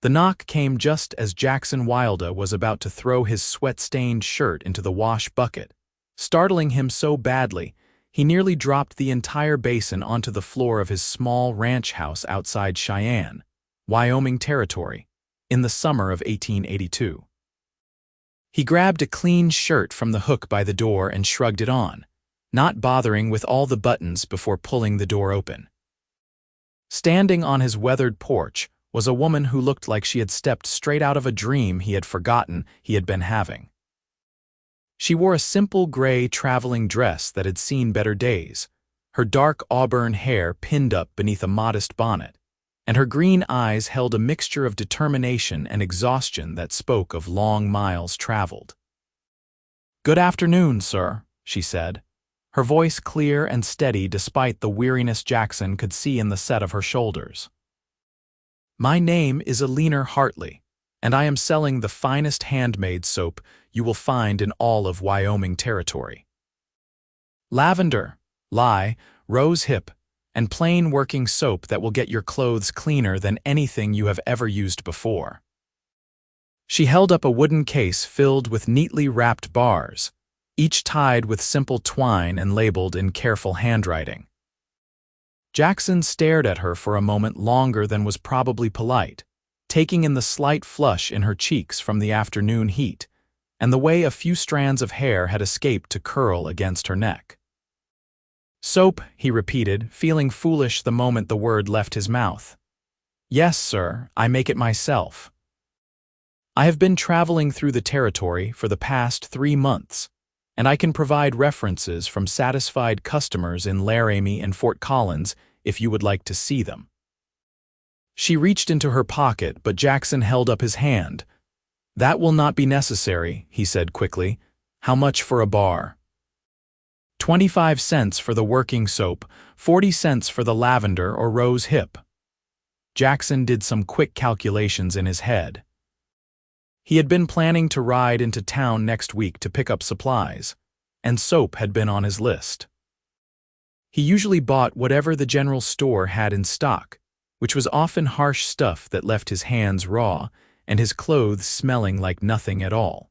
The knock came just as Jackson Wilde was about to throw his sweat-stained shirt into the wash bucket, startling him so badly he nearly dropped the entire basin onto the floor of his small ranch house outside Cheyenne, Wyoming Territory, in the summer of 1882. He grabbed a clean shirt from the hook by the door and shrugged it on, not bothering with all the buttons before pulling the door open. Standing on his weathered porch was a woman who looked like she had stepped straight out of a dream he had forgotten he had been having. She wore a simple gray traveling dress that had seen better days, her dark auburn hair pinned up beneath a modest bonnet, and her green eyes held a mixture of determination and exhaustion that spoke of long miles traveled. "Good afternoon, sir," she said, her voice clear and steady despite the weariness Jackson could see in the set of her shoulders. "My name is Eleanor Hartley, and I am selling the finest handmade soap you will find in all of Wyoming Territory. Lavender, lye, rose hip, and plain working soap that will get your clothes cleaner than anything you have ever used before." She held up a wooden case filled with neatly wrapped bars, each tied with simple twine and labeled in careful handwriting. Jackson stared at her for a moment longer than was probably polite, taking in the slight flush in her cheeks from the afternoon heat, and the way a few strands of hair had escaped to curl against her neck. "Soap," he repeated, feeling foolish the moment the word left his mouth. "Yes, sir, I make it myself. I have been traveling through the territory for the past 3 months, and I can provide references from satisfied customers in Laramie and Fort Collins if you would like to see them." She reached into her pocket, but Jackson held up his hand. "That will not be necessary," he said quickly. "How much for a bar?" 25 cents for the working soap, 40 cents for the lavender or rose hip." Jackson did some quick calculations in his head. He had been planning to ride into town next week to pick up supplies, and soap had been on his list. He usually bought whatever the general store had in stock, which was often harsh stuff that left his hands raw and his clothes smelling like nothing at all.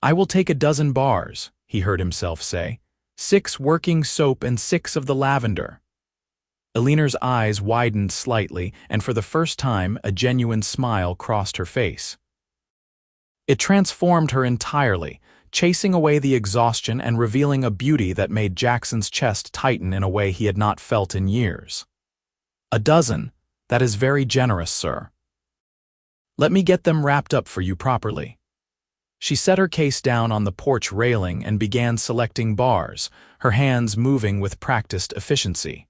"I will take a dozen bars," he heard himself say. 6 working soap and 6 of the lavender." Eleanor's eyes widened slightly, and for the first time a genuine smile crossed her face. It transformed her entirely, chasing away the exhaustion and revealing a beauty that made Jackson's chest tighten in a way he had not felt in years. "A dozen, that is very generous, sir. Let me get them wrapped up for you properly." She set her case down on the porch railing and began selecting bars, her hands moving with practiced efficiency.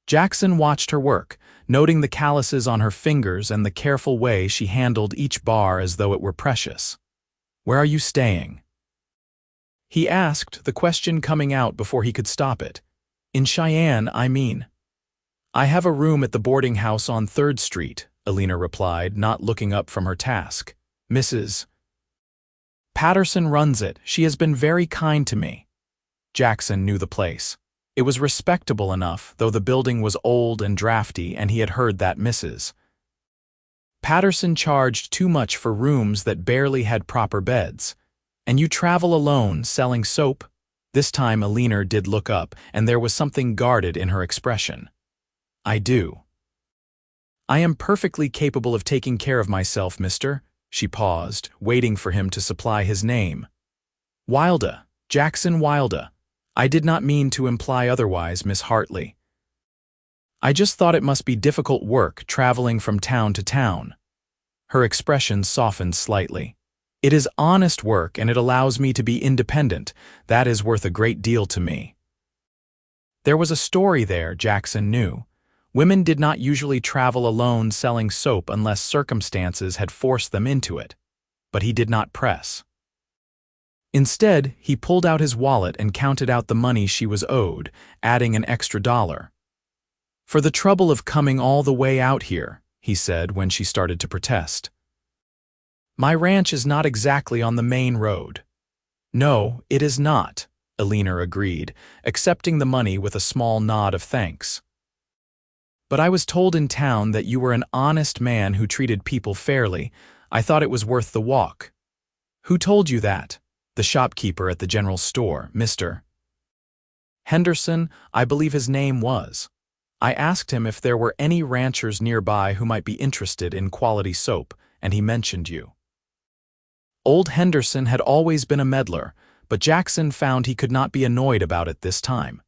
Jackson watched her work, noting the calluses on her fingers and the careful way she handled each bar as though it were precious. "Where are you staying?" he asked, the question coming out before he could stop it. "In Cheyenne, I mean." "I have a room at the boarding house on 3rd Street, Eleanor replied, not looking up from her task. "Mrs. Patterson runs it. She has been very kind to me." Jackson knew the place. It was respectable enough, though the building was old and drafty, and he had heard that Mrs. Patterson charged too much for rooms that barely had proper beds. "And you travel alone, selling soap?" This time Eleanor did look up, and there was something guarded in her expression. "I do." "I am perfectly capable of taking care of myself, mister." She paused, waiting for him to supply his name. "Wilde, Jackson Wilde. I did not mean to imply otherwise, Miss Hartley. I just thought it must be difficult work traveling from town to town." Her expression softened slightly. "It is honest work and it allows me to be independent. That is worth a great deal to me." There was a story there, Jackson knew. Women did not usually travel alone selling soap unless circumstances had forced them into it. But he did not press. Instead, he pulled out his wallet and counted out the money she was owed, adding an extra $1. "For the trouble of coming all the way out here," he said when she started to protest. "My ranch is not exactly on the main road." "No, it is not," Eleanor agreed, accepting the money with a small nod of thanks. But I was told in town that you were an honest man who treated people fairly. I thought it was worth the walk." "Who told you that?" "The shopkeeper at the general store, Mr. Henderson, I believe his name was. I asked him if there were any ranchers nearby who might be interested in quality soap, and he mentioned you." Old Henderson had always been a meddler, but Jackson found he could not be annoyed about it this time.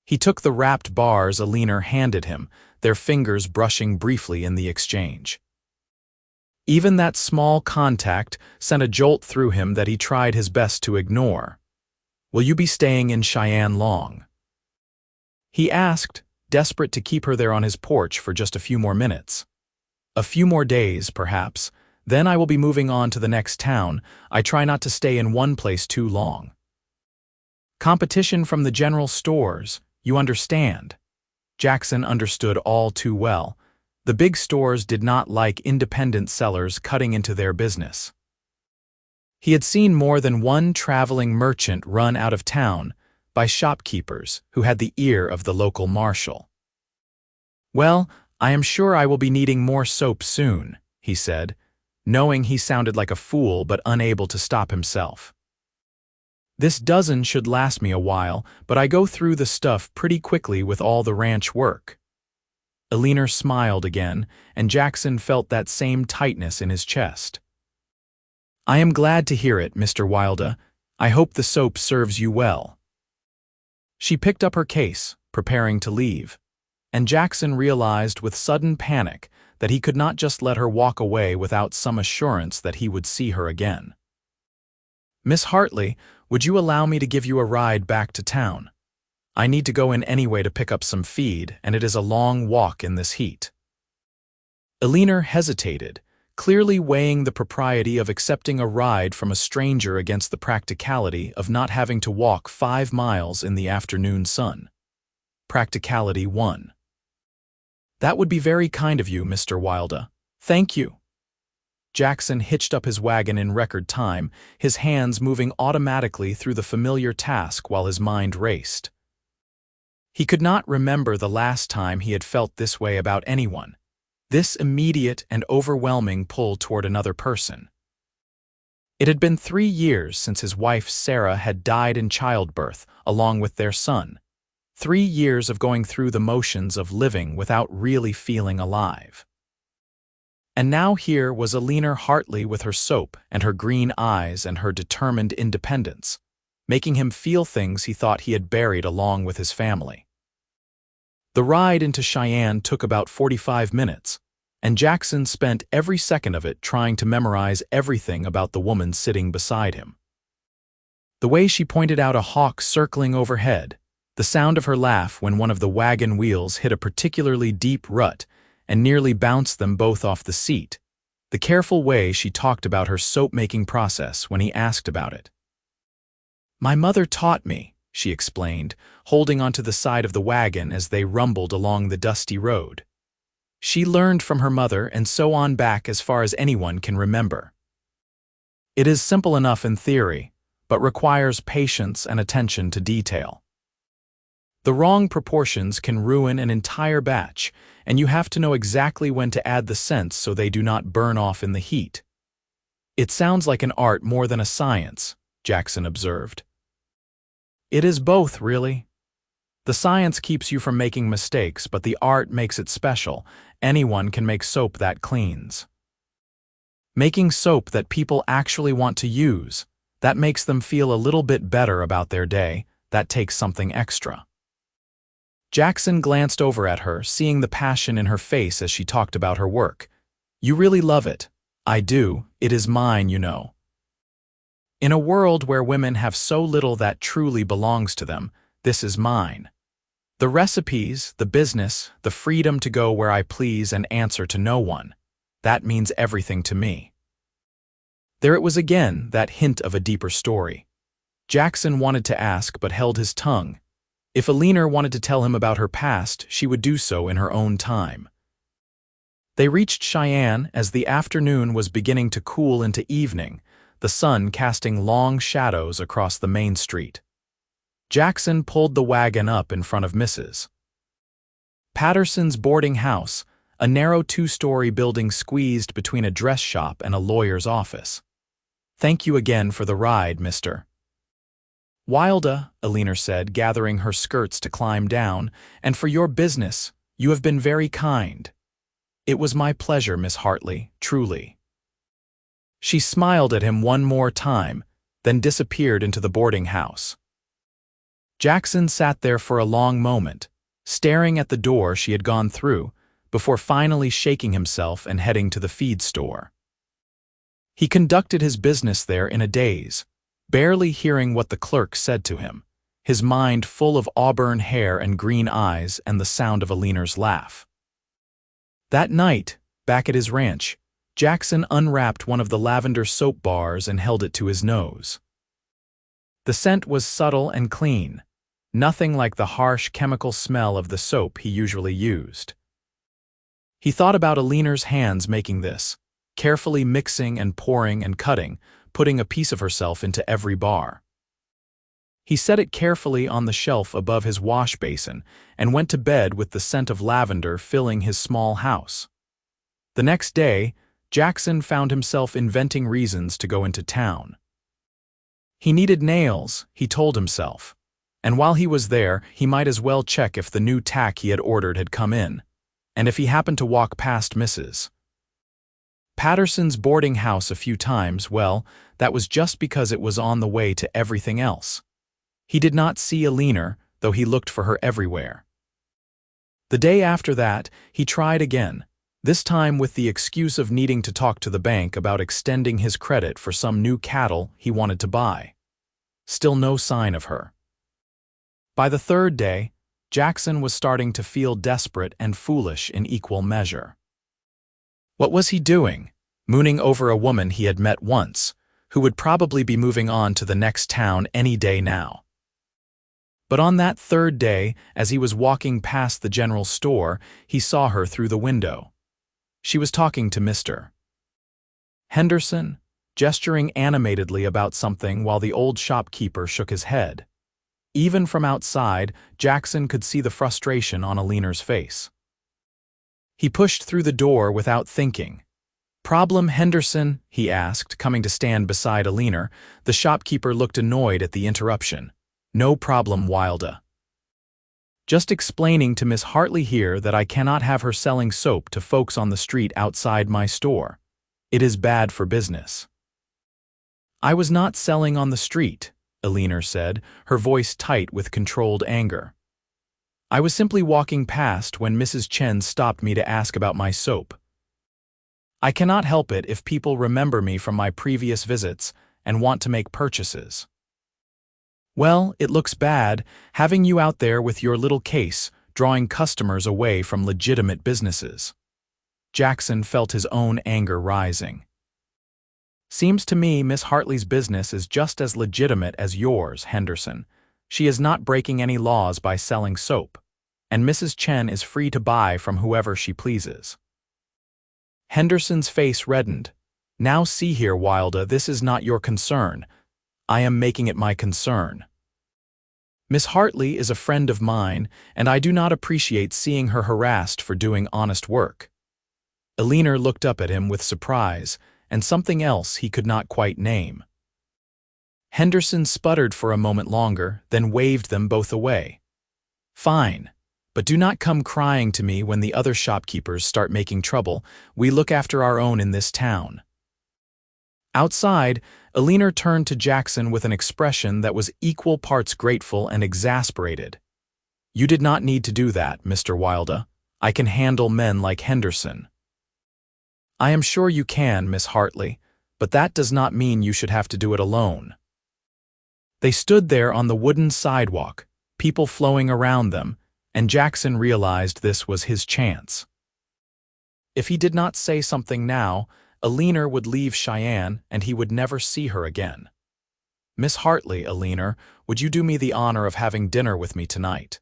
He took the wrapped bars Eleanor handed him, their fingers brushing briefly in the exchange. Even that small contact sent a jolt through him that he tried his best to ignore. "Will you be staying in Cheyenne long?" he asked, desperate to keep her there on his porch for just a few more minutes. "A few more days, perhaps. Then I will be moving on to the next town. I try not to stay in one place too long." "Competition from the general stores, you understand." Jackson understood all too well. The big stores did not like independent sellers cutting into their business. He had seen more than one traveling merchant run out of town by shopkeepers who had the ear of the local marshal. "Well, I am sure I will be needing more soap soon," he said, knowing he sounded like a fool but unable to stop himself. "This dozen should last me a while, but I go through the stuff pretty quickly with all the ranch work." Eleanor smiled again, and Jackson felt that same tightness in his chest. "I am glad to hear it, Mr. Wilde. I hope the soap serves you well." She picked up her case, preparing to leave, and Jackson realized with sudden panic that he could not just let her walk away without some assurance that he would see her again. "Miss Hartley, would you allow me to give you a ride back to town? I need to go in anyway to pick up some feed, and it is a long walk in this heat." Eleanor hesitated, clearly weighing the propriety of accepting a ride from a stranger against the practicality of not having to walk 5 miles in the afternoon sun. Practicality 1. "That would be very kind of you, Mr. Wilde. Thank you." Jackson hitched up his wagon in record time, his hands moving automatically through the familiar task while his mind raced. He could not remember the last time he had felt this way about anyone, this immediate and overwhelming pull toward another person. It had been 3 years since his wife Sarah had died in childbirth, along with their son. 3 years of going through the motions of living without really feeling alive. And now here was Eleanor Hartley with her soap and her green eyes and her determined independence, making him feel things he thought he had buried along with his family. The ride into Cheyenne took about 45 minutes, and Jackson spent every second of it trying to memorize everything about the woman sitting beside him. The way she pointed out a hawk circling overhead, the sound of her laugh when one of the wagon wheels hit a particularly deep rut and nearly bounced them both off the seat, the careful way she talked about her soap-making process when he asked about it. "My mother taught me," she explained, holding onto the side of the wagon as they rumbled along the dusty road. "She learned from her mother and so on back as far as anyone can remember. It is simple enough in theory, but requires patience and attention to detail. The wrong proportions can ruin an entire batch, and you have to know exactly when to add the scents so they do not burn off in the heat." "It sounds like an art more than a science," Jackson observed. "It is both, really. The science keeps you from making mistakes, but the art makes it special. Anyone can make soap that cleans. Making soap that people actually want to use, that makes them feel a little bit better about their day, that takes something extra." Jackson glanced over at her, seeing the passion in her face as she talked about her work. "You really love it." "I do. It is mine, you know." In a world where women have so little that truly belongs to them, this is mine. The recipes, the business, the freedom to go where I please and answer to no one, that means everything to me. There it was again, that hint of a deeper story. Jackson wanted to ask but held his tongue. If Eleanor wanted to tell him about her past, she would do so in her own time. They reached Cheyenne as the afternoon was beginning to cool into evening, the sun casting long shadows across the main street. Jackson pulled the wagon up in front of Mrs. Patterson's boarding house, a narrow two-story building squeezed between a dress shop and a lawyer's office. Thank you again for the ride, Mr. Wilde, Eleanor said, gathering her skirts to climb down, and for your business, you have been very kind. It was my pleasure, Miss Hartley, truly. She smiled at him one more time, then disappeared into the boarding house. Jackson sat there for a long moment, staring at the door she had gone through, before finally shaking himself and heading to the feed store. He conducted his business there in a daze, barely hearing what the clerk said to him, his mind full of auburn hair and green eyes and the sound of Eleanor's laugh. That night, back at his ranch, Jackson unwrapped one of the lavender soap bars and held it to his nose. The scent was subtle and clean, nothing like the harsh chemical smell of the soap he usually used. He thought about Eleanor's hands making this, carefully mixing and pouring and cutting, putting a piece of herself into every bar. He set it carefully on the shelf above his wash basin and went to bed with the scent of lavender filling his small house. The next day, Jackson found himself inventing reasons to go into town. He needed nails, he told himself, and while he was there, he might as well check if the new tack he had ordered had come in, and if he happened to walk past Mrs. Patterson's boarding house a few times, well, that was just because it was on the way to everything else. He did not see Eleanor, though he looked for her everywhere. The day after that, he tried again, this time with the excuse of needing to talk to the bank about extending his credit for some new cattle he wanted to buy. Still no sign of her. By the third day, Jackson was starting to feel desperate and foolish in equal measure. What was he doing, mooning over a woman he had met once, who would probably be moving on to the next town any day now? But on that third day, as he was walking past the general store, he saw her through the window. She was talking to Mr. Henderson, gesturing animatedly about something while the old shopkeeper shook his head. Even from outside, Jackson could see the frustration on Eleanor's face. He pushed through the door without thinking. "Problem, Henderson?" he asked, coming to stand beside Eleanor. The shopkeeper looked annoyed at the interruption. "No problem, Wilde. Just explaining to Miss Hartley here that I cannot have her selling soap to folks on the street outside my store. It is bad for business." "I was not selling on the street," Eleanor said, her voice tight with controlled anger. "I was simply walking past when Mrs. Chen stopped me to ask about my soap. I cannot help it if people remember me from my previous visits and want to make purchases." "Well, it looks bad, having you out there with your little case, drawing customers away from legitimate businesses." Jackson felt his own anger rising. "Seems to me Miss Hartley's business is just as legitimate as yours, Henderson. She is not breaking any laws by selling soap, and Mrs. Chen is free to buy from whoever she pleases." Henderson's face reddened. "Now see here, Wilde, this is not your concern. I am making it my concern. Miss Hartley is a friend of mine, and I do not appreciate seeing her harassed for doing honest work." Eleanor looked up at him with surprise, and something else he could not quite name. Henderson sputtered for a moment longer, then waved them both away. "Fine, but do not come crying to me when the other shopkeepers start making trouble. We look after our own in this town." Outside, Eleanor turned to Jackson with an expression that was equal parts grateful and exasperated. "You did not need to do that, Mr. Wilde. I can handle men like Henderson." "I am sure you can, Miss Hartley, but that does not mean you should have to do it alone." They stood there on the wooden sidewalk, people flowing around them, and Jackson realized this was his chance. If he did not say something now, Eleanor would leave Cheyenne and he would never see her again. "Miss Hartley, Eleanor, would you do me the honor of having dinner with me tonight?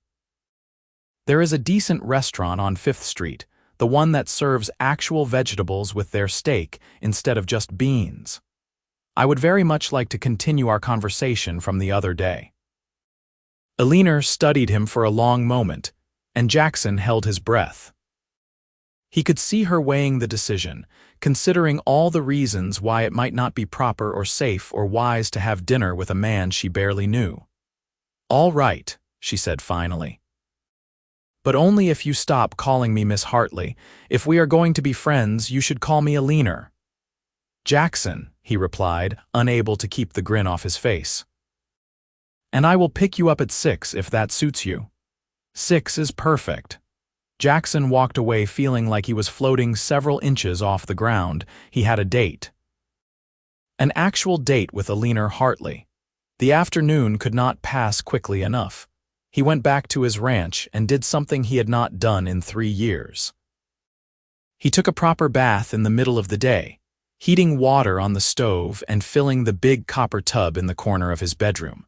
There is a decent restaurant on 5th Street, the one that serves actual vegetables with their steak instead of just beans. I would very much like to continue our conversation from the other day." Eleanor studied him for a long moment, and Jackson held his breath. He could see her weighing the decision, considering all the reasons why it might not be proper or safe or wise to have dinner with a man she barely knew. "All right," she said finally. "But only if you stop calling me Miss Hartley. If we are going to be friends, you should call me Eleanor." "Jackson," he replied, unable to keep the grin off his face. "And I will pick you up at 6 if that suits you." "6 is perfect." Jackson walked away feeling like he was floating several inches off the ground. He had a date. An actual date with Eleanor Hartley. The afternoon could not pass quickly enough. He went back to his ranch and did something he had not done in 3 years. He took a proper bath in the middle of the day, heating water on the stove and filling the big copper tub in the corner of his bedroom.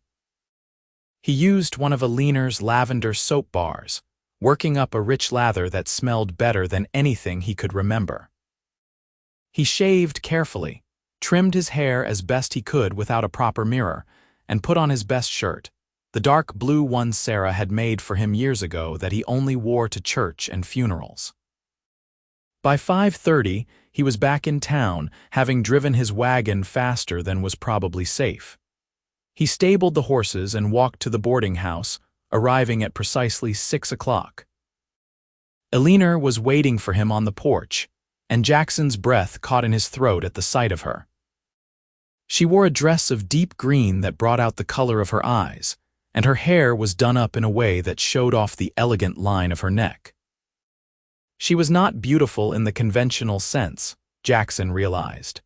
He used one of Eleanor's lavender soap bars, working up a rich lather that smelled better than anything he could remember. He shaved carefully, trimmed his hair as best he could without a proper mirror, and put on his best shirt, the dark blue one Sarah had made for him years ago that he only wore to church and funerals. By 5:30, he was back in town, having driven his wagon faster than was probably safe. He stabled the horses and walked to the boarding house, arriving at precisely 6 o'clock. Eleanor was waiting for him on the porch, and Jackson's breath caught in his throat at the sight of her. She wore a dress of deep green that brought out the color of her eyes, and her hair was done up in a way that showed off the elegant line of her neck. She was not beautiful in the conventional sense, Jackson realized.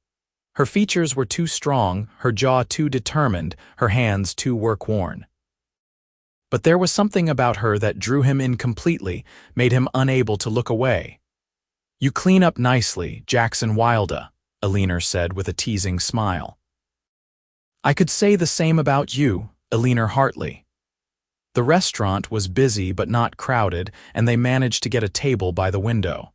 Her features were too strong, her jaw too determined, her hands too work-worn. But there was something about her that drew him in completely, made him unable to look away. "You clean up nicely, Jackson Wilde," Eleanor said with a teasing smile. "I could say the same about you, Eleanor Hartley." The restaurant was busy but not crowded, and they managed to get a table by the window.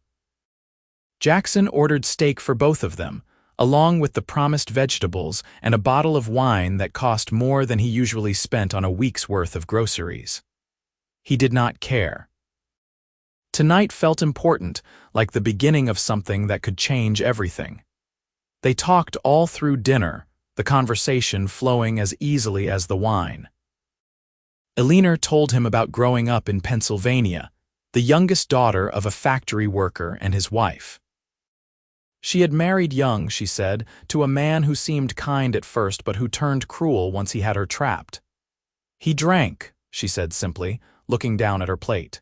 Jackson ordered steak for both of them, along with the promised vegetables and a bottle of wine that cost more than he usually spent on a week's worth of groceries. He did not care. Tonight felt important, like the beginning of something that could change everything. They talked all through dinner, the conversation flowing as easily as the wine. Eleanor told him about growing up in Pennsylvania, the youngest daughter of a factory worker and his wife. She had married young, she said, to a man who seemed kind at first but who turned cruel once he had her trapped. "He drank," she said simply, looking down at her plate.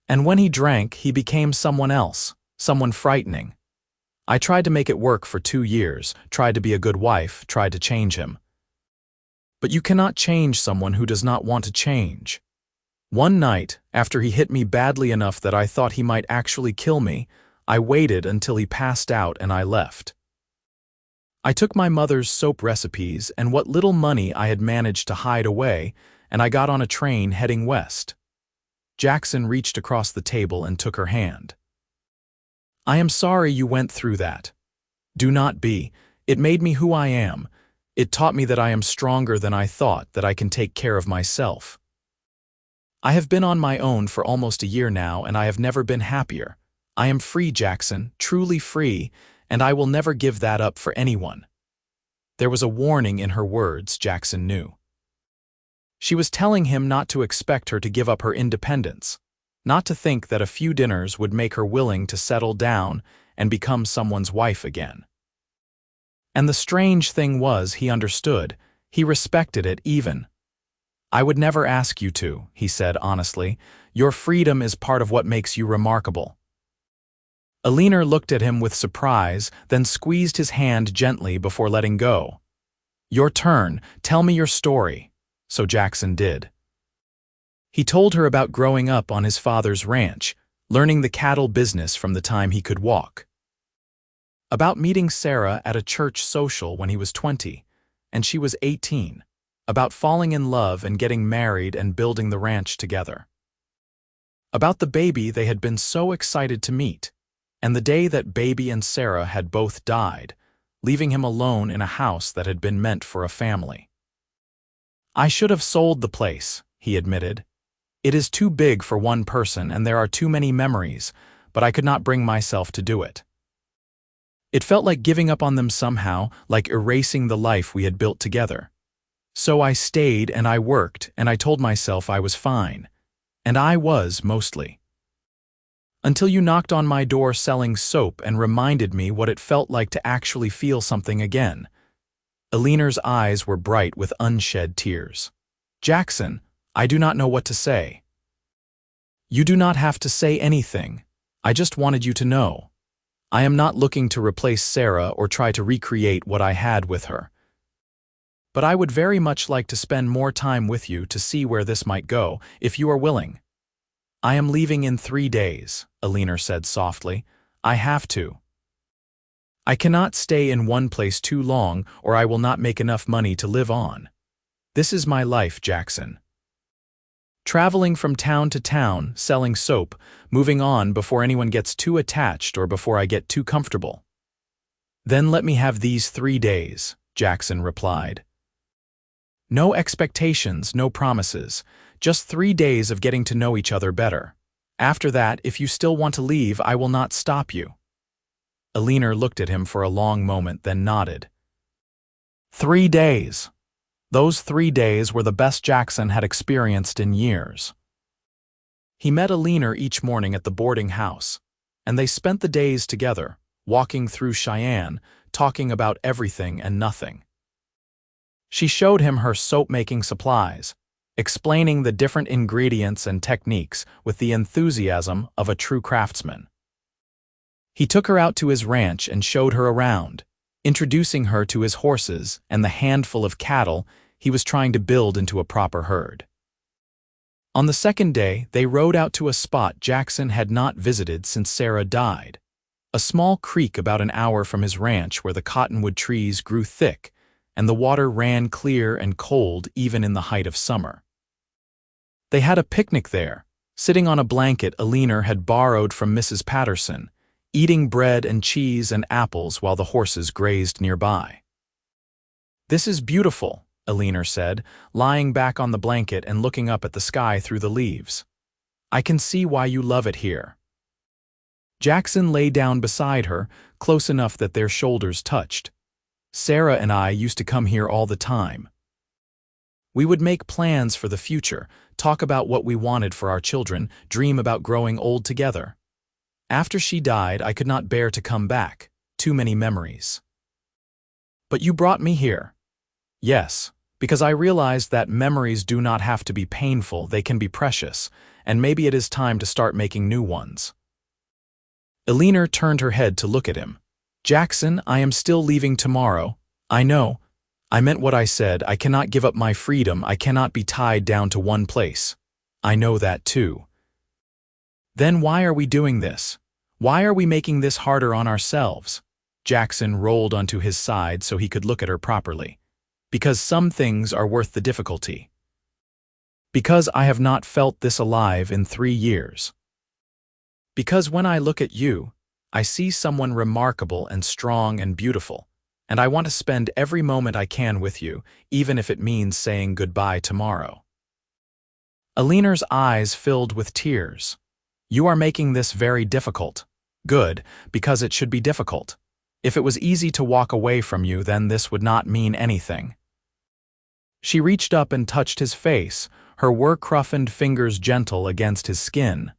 "And when he drank, he became someone else, someone frightening. I tried to make it work for 2 years, tried to be a good wife, tried to change him. But you cannot change someone who does not want to change. One night, after he hit me badly enough that I thought he might actually kill me, I waited until he passed out and I left. I took my mother's soap recipes and what little money I had managed to hide away, and I got on a train heading west." Jackson reached across the table and took her hand. "I am sorry you went through that. Do not be. It made me who I am. It taught me that I am stronger than I thought, that I can take care of myself. I have been on my own for almost a year now, and I have never been happier. I am free, Jackson, truly free, and I will never give that up for anyone." There was a warning in her words, Jackson knew. She was telling him not to expect her to give up her independence, not to think that a few dinners would make her willing to settle down and become someone's wife again. And the strange thing was, he understood, he respected it even. "I would never ask you to," he said honestly. "Your freedom is part of what makes you remarkable." Eleanor looked at him with surprise, then squeezed his hand gently before letting go. "Your turn, tell me your story." So Jackson did. He told her about growing up on his father's ranch, learning the cattle business from the time he could walk. About meeting Sarah at a church social when he was 20, and she was 18. About falling in love and getting married and building the ranch together. About the baby they had been so excited to meet, and the day that baby and Sarah had both died, leaving him alone in a house that had been meant for a family. "I should have sold the place," he admitted. It is too big for one person and there are too many memories, but I could not bring myself to do it. It felt like giving up on them somehow, like erasing the life we had built together. So I stayed and I worked and I told myself I was fine. And I was, mostly. Until you knocked on my door selling soap and reminded me what it felt like to actually feel something again. Eleanor's eyes were bright with unshed tears. Jackson, I do not know what to say. You do not have to say anything. I just wanted you to know. I am not looking to replace Sarah or try to recreate what I had with her. But I would very much like to spend more time with you to see where this might go, if you are willing. I am leaving in 3 days, Eleanor said softly. I have to. I cannot stay in one place too long or I will not make enough money to live on. This is my life, Jackson. Traveling from town to town, selling soap, moving on before anyone gets too attached or before I get too comfortable. Then let me have these 3 days, Jackson replied. No expectations, no promises, just 3 days of getting to know each other better. After that, if you still want to leave, I will not stop you. Eleanor looked at him for a long moment, then nodded. 3 days. Those 3 days were the best Jackson had experienced in years. He met Eleanor each morning at the boarding house, and they spent the days together, walking through Cheyenne, talking about everything and nothing. She showed him her soap-making supplies, explaining the different ingredients and techniques with the enthusiasm of a true craftsman. He took her out to his ranch and showed her around, introducing her to his horses and the handful of cattle he was trying to build into a proper herd. On the second day, they rode out to a spot Jackson had not visited since Sarah died, a small creek about an hour from his ranch where the cottonwood trees grew thick and the water ran clear and cold even in the height of summer. They had a picnic there, sitting on a blanket Eleanor had borrowed from Mrs. Patterson, eating bread and cheese and apples while the horses grazed nearby. This is beautiful, Eleanor said, lying back on the blanket and looking up at the sky through the leaves. I can see why you love it here. Jackson lay down beside her, close enough that their shoulders touched. Sarah and I used to come here all the time. We would make plans for the future, talk about what we wanted for our children, dream about growing old together. After she died, I could not bear to come back. Too many memories. But you brought me here. Yes, because I realized that memories do not have to be painful, they can be precious, and maybe it is time to start making new ones. Eleanor turned her head to look at him. Jackson, I am still leaving tomorrow. I know. I meant what I said. I cannot give up my freedom. I cannot be tied down to one place. I know that too. Then why are we doing this? Why are we making this harder on ourselves? Jackson rolled onto his side so he could look at her properly. Because some things are worth the difficulty. Because I have not felt this alive in 3 years. Because when I look at you, I see someone remarkable and strong and beautiful, and I want to spend every moment I can with you, even if it means saying goodbye tomorrow. Eleanor's eyes filled with tears. You are making this very difficult. Good, because it should be difficult. If it was easy to walk away from you, then this would not mean anything. She reached up and touched his face, her work-roughened fingers gentle against his skin.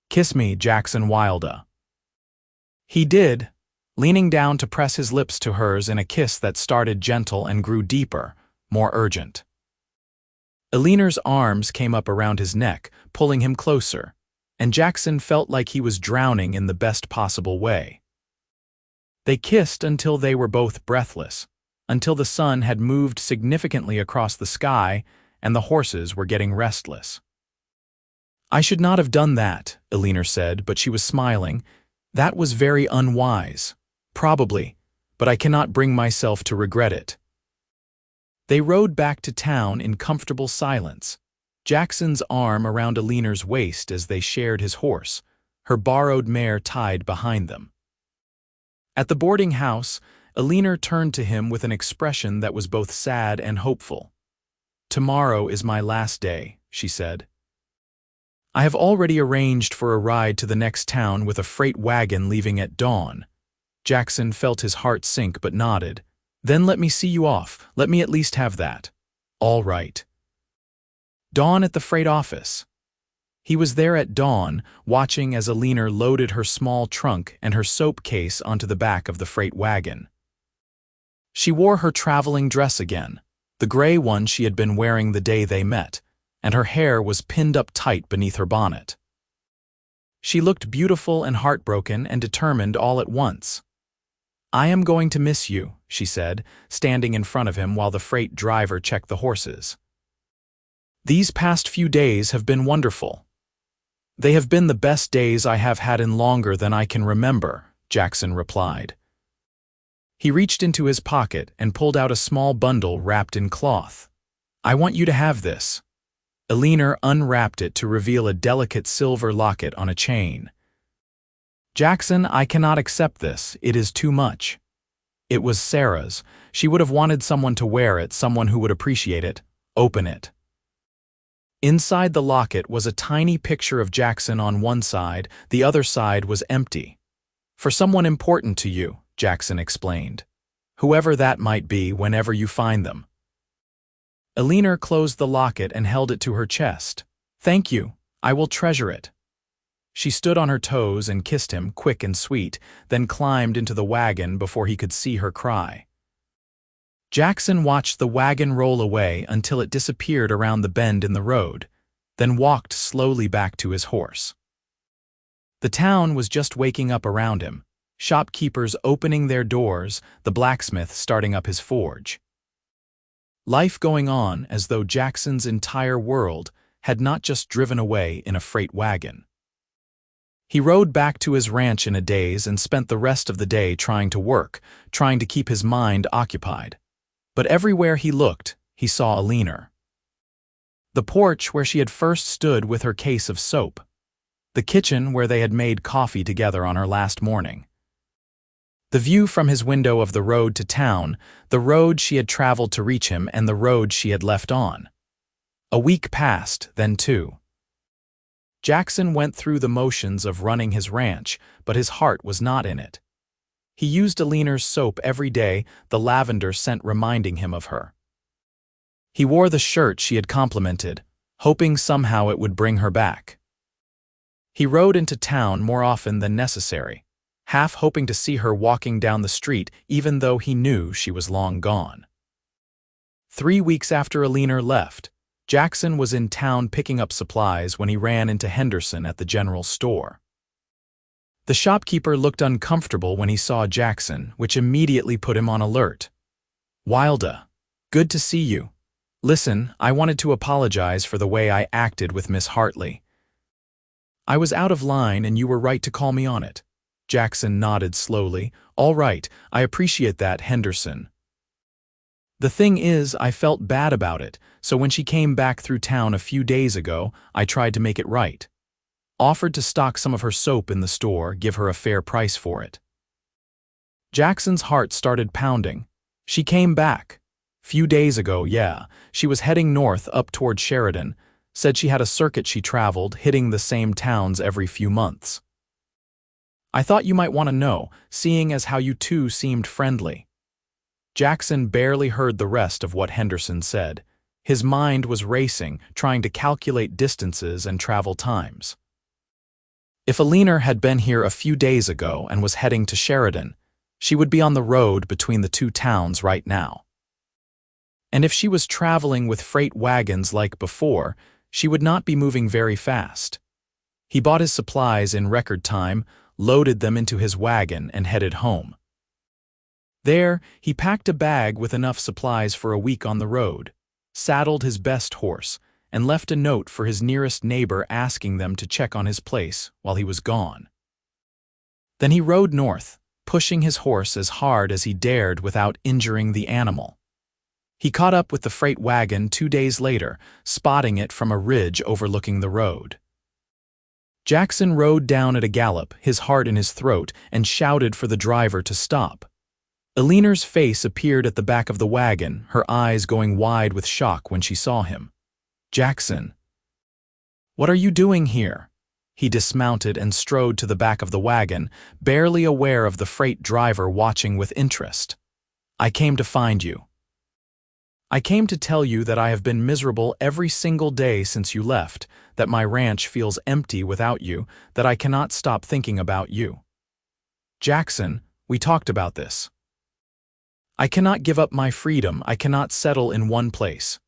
Kiss me, Jackson Wilde. He did, leaning down to press his lips to hers in a kiss that started gentle and grew deeper, more urgent. Eleanor's arms came up around his neck, pulling him closer, and Jackson felt like he was drowning in the best possible way. They kissed until they were both breathless, until the sun had moved significantly across the sky and the horses were getting restless. I should not have done that, Eleanor said, but she was smiling. That was very unwise. Probably, but I cannot bring myself to regret it. They rode back to town in comfortable silence, Jackson's arm around Eleanor's waist as they shared his horse, her borrowed mare tied behind them. At the boarding house, Eleanor turned to him with an expression that was both sad and hopeful. Tomorrow is my last day, she said. I have already arranged for a ride to the next town with a freight wagon leaving at dawn. Jackson felt his heart sink but nodded. Then let me see you off. Let me at least have that. All right. Dawn at the freight office. He was there at dawn, watching as Eleanor loaded her small trunk and her soap case onto the back of the freight wagon. She wore her traveling dress again, the gray one she had been wearing the day they met, and her hair was pinned up tight beneath her bonnet. She looked beautiful and heartbroken and determined all at once. I am going to miss you, she said, standing in front of him while the freight driver checked the horses. These past few days have been wonderful. They have been the best days I have had in longer than I can remember, Jackson replied. He reached into his pocket and pulled out a small bundle wrapped in cloth. I want you to have this. Eleanor unwrapped it to reveal a delicate silver locket on a chain. Jackson, I cannot accept this. It is too much. It was Sarah's. She would have wanted someone to wear it, someone who would appreciate it. Open it. Inside the locket was a tiny picture of Jackson on one side, the other side was empty. For someone important to you, Jackson explained. Whoever that might be whenever you find them. Eleanor closed the locket and held it to her chest. Thank you, I will treasure it. She stood on her toes and kissed him, quick and sweet, then climbed into the wagon before he could see her cry. Jackson watched the wagon roll away until it disappeared around the bend in the road, then walked slowly back to his horse. The town was just waking up around him, shopkeepers opening their doors, the blacksmith starting up his forge. Life going on as though Jackson's entire world had not just driven away in a freight wagon. He rode back to his ranch in a daze and spent the rest of the day trying to work, trying to keep his mind occupied. But everywhere he looked, he saw Eleanor. The porch where she had first stood with her case of soap. The kitchen where they had made coffee together on her last morning. The view from his window of the road to town, the road she had traveled to reach him and the road she had left on. A week passed, then two. Jackson went through the motions of running his ranch, but his heart was not in it. He used Eleanor's soap every day, the lavender scent reminding him of her. He wore the shirt she had complimented, hoping somehow it would bring her back. He rode into town more often than necessary, half hoping to see her walking down the street even though he knew she was long gone. 3 weeks after Eleanor left, Jackson was in town picking up supplies when he ran into Henderson at the general store. The shopkeeper looked uncomfortable when he saw Jackson, which immediately put him on alert. Wilde, good to see you. Listen, I wanted to apologize for the way I acted with Miss Hartley. I was out of line and you were right to call me on it. Jackson nodded slowly. All right, I appreciate that, Henderson. The thing is, I felt bad about it, so when she came back through town a few days ago, I tried to make it right. Offered to stock some of her soap in the store, give her a fair price for it. Jackson's heart started pounding. She came back. Few days ago, yeah. She was heading north up toward Sheridan. Said she had a circuit she traveled, hitting the same towns every few months. I thought you might want to know, seeing as how you two seemed friendly. Jackson barely heard the rest of what Henderson said. His mind was racing, trying to calculate distances and travel times. If Eleanor had been here a few days ago and was heading to Sheridan, she would be on the road between the two towns right now. And if she was traveling with freight wagons like before, she would not be moving very fast. He bought his supplies in record time, loaded them into his wagon, and headed home. There, he packed a bag with enough supplies for a week on the road, saddled his best horse, and left a note for his nearest neighbor asking them to check on his place while he was gone. Then he rode north, pushing his horse as hard as he dared without injuring the animal. He caught up with the freight wagon 2 days later, spotting it from a ridge overlooking the road. Jackson rode down at a gallop, his heart in his throat, and shouted for the driver to stop. Eleanor's face appeared at the back of the wagon, her eyes going wide with shock when she saw him. Jackson. "What are you doing here?" He dismounted and strode to the back of the wagon, barely aware of the freight driver watching with interest. "I came to find you. I came to tell you that I have been miserable every single day since you left, that my ranch feels empty without you, that I cannot stop thinking about you. Jackson, we talked about this. I cannot give up my freedom, I cannot settle in one place.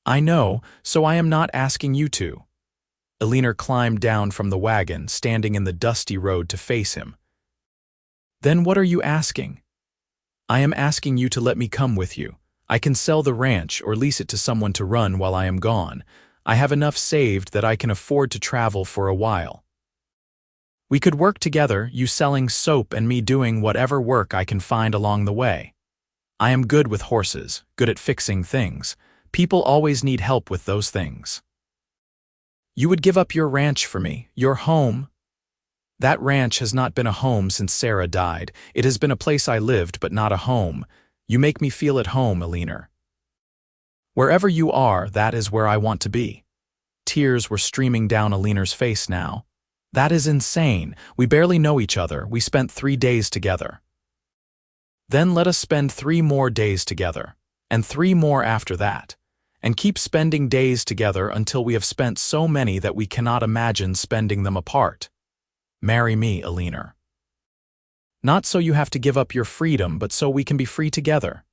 I know, so I am not asking you to." Eleanor climbed down from the wagon, standing in the dusty road to face him. "Then what are you asking?" "I am asking you to let me come with you. I can sell the ranch or lease it to someone to run while I am gone. I have enough saved that I can afford to travel for a while. We could work together, you selling soap and me doing whatever work I can find along the way. I am good with horses, good at fixing things. People always need help with those things. You would give up your ranch for me, your home." "That ranch has not been a home since Sarah died. It has been a place I lived, but not a home. You make me feel at home, Eleanor. Wherever you are, that is where I want to be." Tears were streaming down Eleanor's face now. "That is insane. We barely know each other. We spent 3 days together." "Then let us spend 3 more days together, and 3 more after that, and keep spending days together until we have spent so many that we cannot imagine spending them apart. Marry me, Eleanor. Not so you have to give up your freedom, but so we can be free together."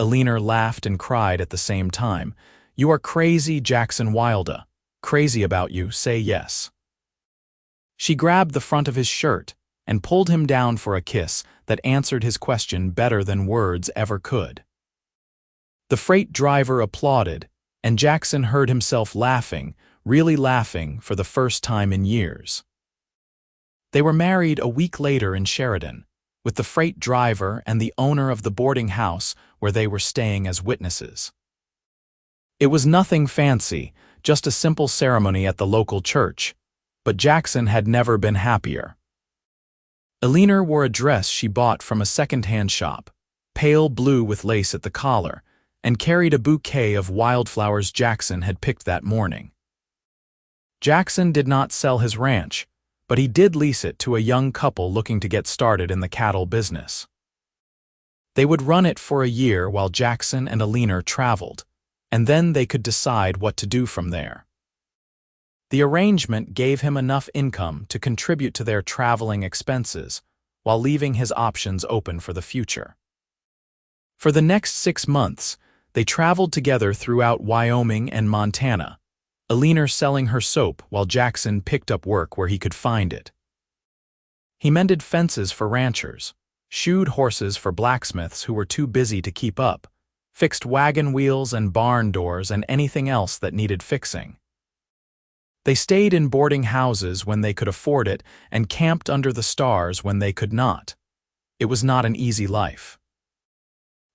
Eleanor laughed and cried at the same time. "You are crazy, Jackson Wilde. Crazy about you, say yes." She grabbed the front of his shirt and pulled him down for a kiss that answered his question better than words ever could. The freight driver applauded, and Jackson heard himself laughing, really laughing for the first time in years. They were married a week later in Sheridan, with the freight driver and the owner of the boarding house where they were staying as witnesses. It was nothing fancy, just a simple ceremony at the local church, but Jackson had never been happier. Eleanor wore a dress she bought from a second-hand shop, pale blue with lace at the collar, and carried a bouquet of wildflowers Jackson had picked that morning. Jackson did not sell his ranch, but he did lease it to a young couple looking to get started in the cattle business. They would run it for a year while Jackson and Eleanor traveled, and then they could decide what to do from there. The arrangement gave him enough income to contribute to their traveling expenses, while leaving his options open for the future. For the next 6 months, they traveled together throughout Wyoming and Montana, Eleanor selling her soap while Jackson picked up work where he could find it. He mended fences for ranchers, shoed horses for blacksmiths who were too busy to keep up, fixed wagon wheels and barn doors and anything else that needed fixing. They stayed in boarding houses when they could afford it and camped under the stars when they could not. It was not an easy life.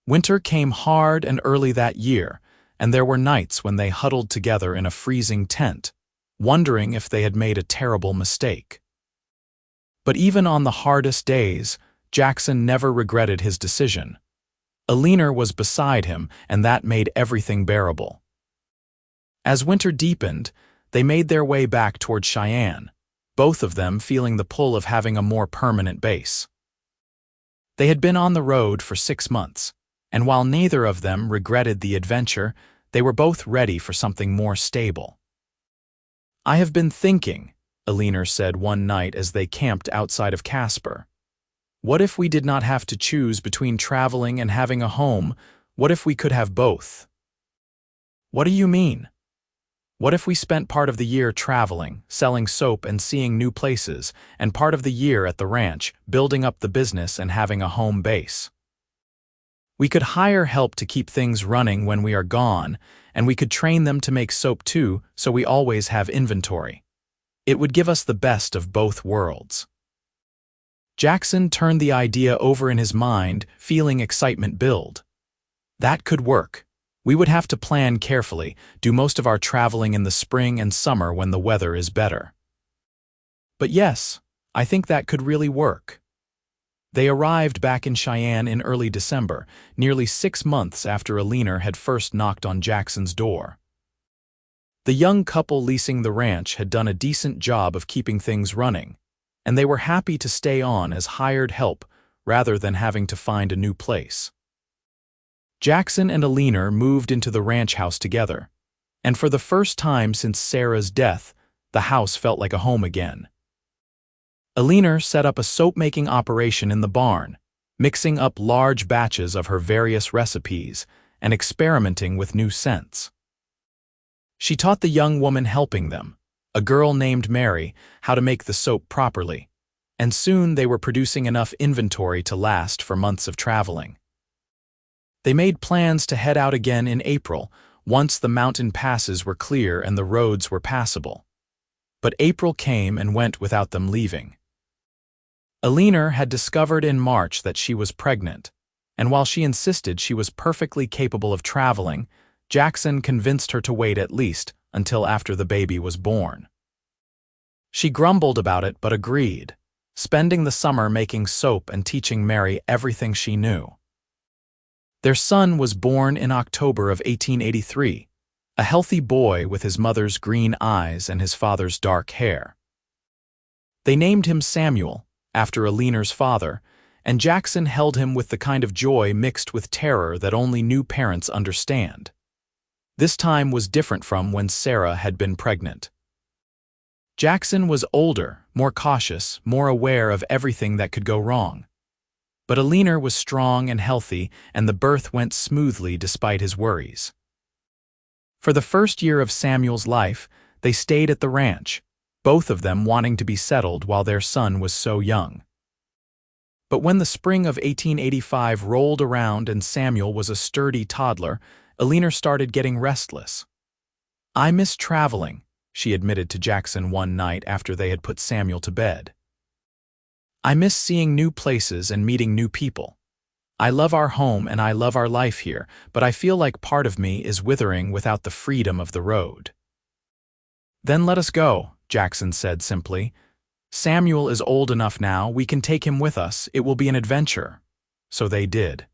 Winter came hard and early that year, and there were nights when they huddled together in a freezing tent, wondering if they had made a terrible mistake. But even on the hardest days, Jackson never regretted his decision. Eleanor was beside him, and that made everything bearable. As winter deepened, they made their way back toward Cheyenne, both of them feeling the pull of having a more permanent base. They had been on the road for 6 months, and while neither of them regretted the adventure, they were both ready for something more stable. "I have been thinking," Eleanor said one night as they camped outside of Casper. "What if we did not have to choose between traveling and having a home? What if we could have both?" "What do you mean?" "What if we spent part of the year traveling, selling soap and seeing new places, and part of the year at the ranch, building up the business and having a home base? We could hire help to keep things running when we are gone, and we could train them to make soap too, so we always have inventory. It would give us the best of both worlds." Jackson turned the idea over in his mind, feeling excitement build. "That could work. We would have to plan carefully, do most of our traveling in the spring and summer when the weather is better. But yes, I think that could really work." They arrived back in Cheyenne in early December, nearly 6 months after Eleanor had first knocked on Jackson's door. The young couple leasing the ranch had done a decent job of keeping things running, and they were happy to stay on as hired help rather than having to find a new place. Jackson and Eleanor moved into the ranch house together, and for the first time since Sarah's death, the house felt like a home again. Eleanor set up a soap-making operation in the barn, mixing up large batches of her various recipes and experimenting with new scents. She taught the young woman helping them, a girl named Mary, how to make the soap properly, and soon they were producing enough inventory to last for months of traveling. They made plans to head out again in April, once the mountain passes were clear and the roads were passable. But April came and went without them leaving. Eleanor had discovered in March that she was pregnant, and while she insisted she was perfectly capable of traveling, Jackson convinced her to wait at least until after the baby was born. She grumbled about it but agreed, spending the summer making soap and teaching Mary everything she knew. Their son was born in October of 1883, a healthy boy with his mother's green eyes and his father's dark hair. They named him Samuel, after Eleanor's father, and Jackson held him with the kind of joy mixed with terror that only new parents understand. This time was different from when Sarah had been pregnant. Jackson was older, more cautious, more aware of everything that could go wrong. But Eleanor was strong and healthy, and the birth went smoothly despite his worries. For the first year of Samuel's life, they stayed at the ranch, both of them wanting to be settled while their son was so young. But when the spring of 1885 rolled around and Samuel was a sturdy toddler, Eleanor started getting restless. "I miss traveling," she admitted to Jackson one night after they had put Samuel to bed. "I miss seeing new places and meeting new people. I love our home and I love our life here, but I feel like part of me is withering without the freedom of the road." "Then let us go," Jackson said simply. "Samuel is old enough now, we can take him with us, it will be an adventure." So they did.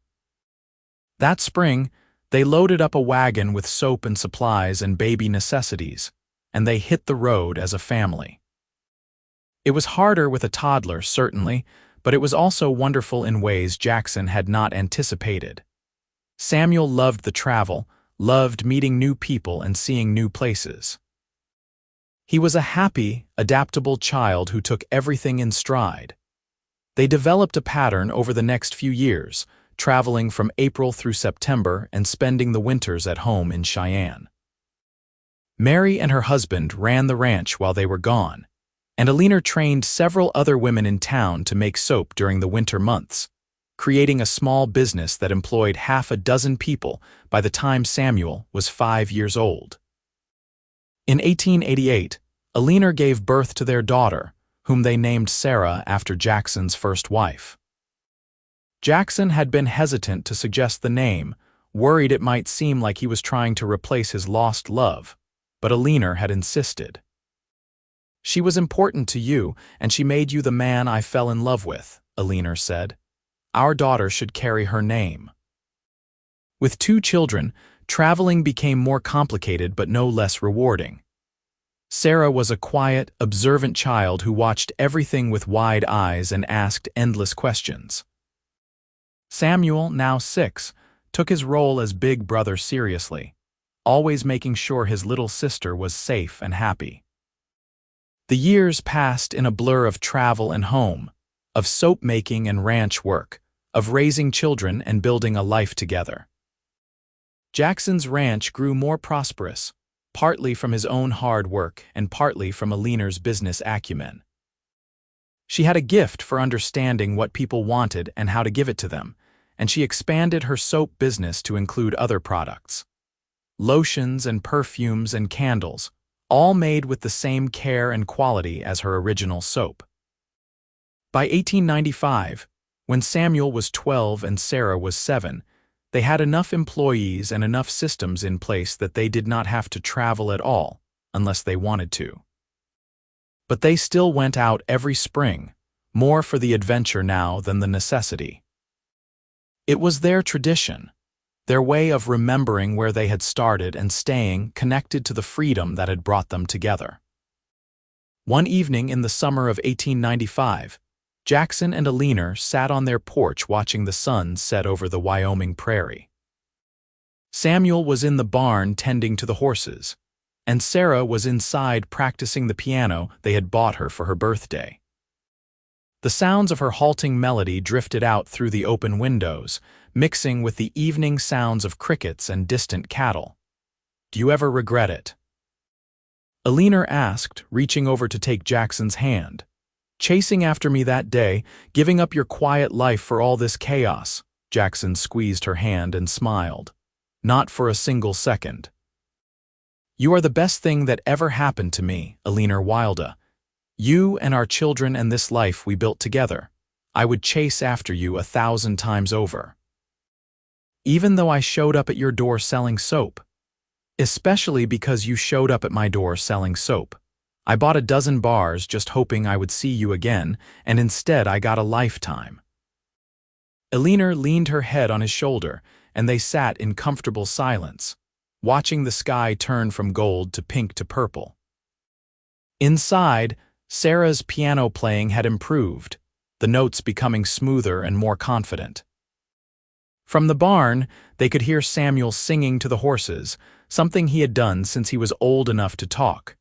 That spring, they loaded up a wagon with soap and supplies and baby necessities, and they hit the road as a family. It was harder with a toddler, certainly, but it was also wonderful in ways Jackson had not anticipated. Samuel loved the travel, loved meeting new people and seeing new places. He was a happy, adaptable child who took everything in stride. They developed a pattern over the next few years, traveling from April through September and spending the winters at home in Cheyenne. Mary and her husband ran the ranch while they were gone, and Eleanor trained several other women in town to make soap during the winter months, creating a small business that employed half a dozen people by the time Samuel was 5 years old. In 1888, Eleanor gave birth to their daughter, whom they named Sarah after Jackson's first wife. Jackson had been hesitant to suggest the name, worried it might seem like he was trying to replace his lost love, but Eleanor had insisted. "She was important to you, and she made you the man I fell in love with," Eleanor said. "Our daughter should carry her name." With 2 children, traveling became more complicated but no less rewarding. Sarah was a quiet, observant child who watched everything with wide eyes and asked endless questions. Samuel, now 6, took his role as big brother seriously, always making sure his little sister was safe and happy. The years passed in a blur of travel and home, of soap making and ranch work, of raising children and building a life together. Jackson's ranch grew more prosperous, partly from his own hard work and partly from Eleanor's business acumen. She had a gift for understanding what people wanted and how to give it to them, and she expanded her soap business to include other products. Lotions and perfumes and candles, all made with the same care and quality as her original soap. By 1895, when Samuel was 12 and Sarah was 7, they had enough employees and enough systems in place that they did not have to travel at all, unless they wanted to. But they still went out every spring, more for the adventure now than the necessity. It was their tradition. their way of remembering where they had started and staying connected to the freedom that had brought them together. One evening in the summer of 1895, Jackson and Eleanor sat on their porch watching the sun set over the Wyoming prairie. Samuel was in the barn tending to the horses, and Sarah was inside practicing the piano they had bought her for her birthday. The sounds of her halting melody drifted out through the open windows, mixing with the evening sounds of crickets and distant cattle. "Do you ever regret it?" Eleanor asked, reaching over to take Jackson's hand. "Chasing after me that day, giving up your quiet life for all this chaos." Jackson squeezed her hand and smiled. "Not for a single second." "You are the best thing that ever happened to me, Eleanor Wilde. You and our children and this life we built together. I would chase after you 1,000 times over. Even though I showed up at your door selling soap. Especially because you showed up at my door selling soap. I bought a dozen bars just hoping I would see you again, and instead I got a lifetime." Eleanor leaned her head on his shoulder, and they sat in comfortable silence, watching the sky turn from gold to pink to purple. Inside, Sarah's piano playing had improved, the notes becoming smoother and more confident. From the barn, they could hear Samuel singing to the horses, something he had done since he was old enough to talk.